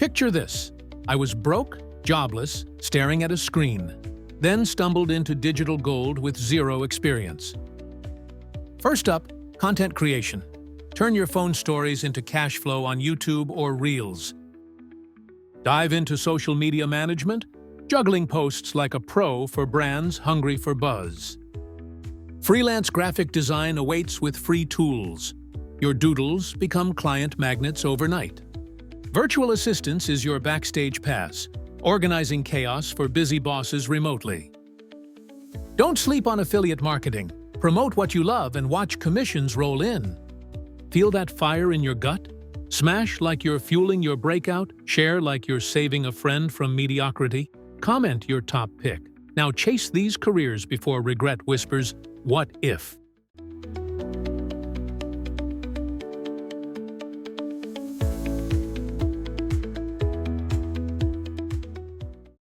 Picture this. I was broke, jobless, staring at a screen, then stumbled into digital gold with zero experience. First up, content creation. Turn your phone stories into cash flow on YouTube or Reels. Dive into social media management, juggling posts like a pro for brands hungry for buzz. Freelance graphic design awaits with free tools. Your doodles become client magnets overnight. Virtual assistance is your backstage pass, organizing chaos for busy bosses remotely. Don't sleep on affiliate marketing. Promote what you love and watch commissions roll in. Feel that fire in your gut? Smash like you're fueling your breakout, share like you're saving a friend from mediocrity. Comment your top pick. Now chase these careers before regret whispers, "What if?"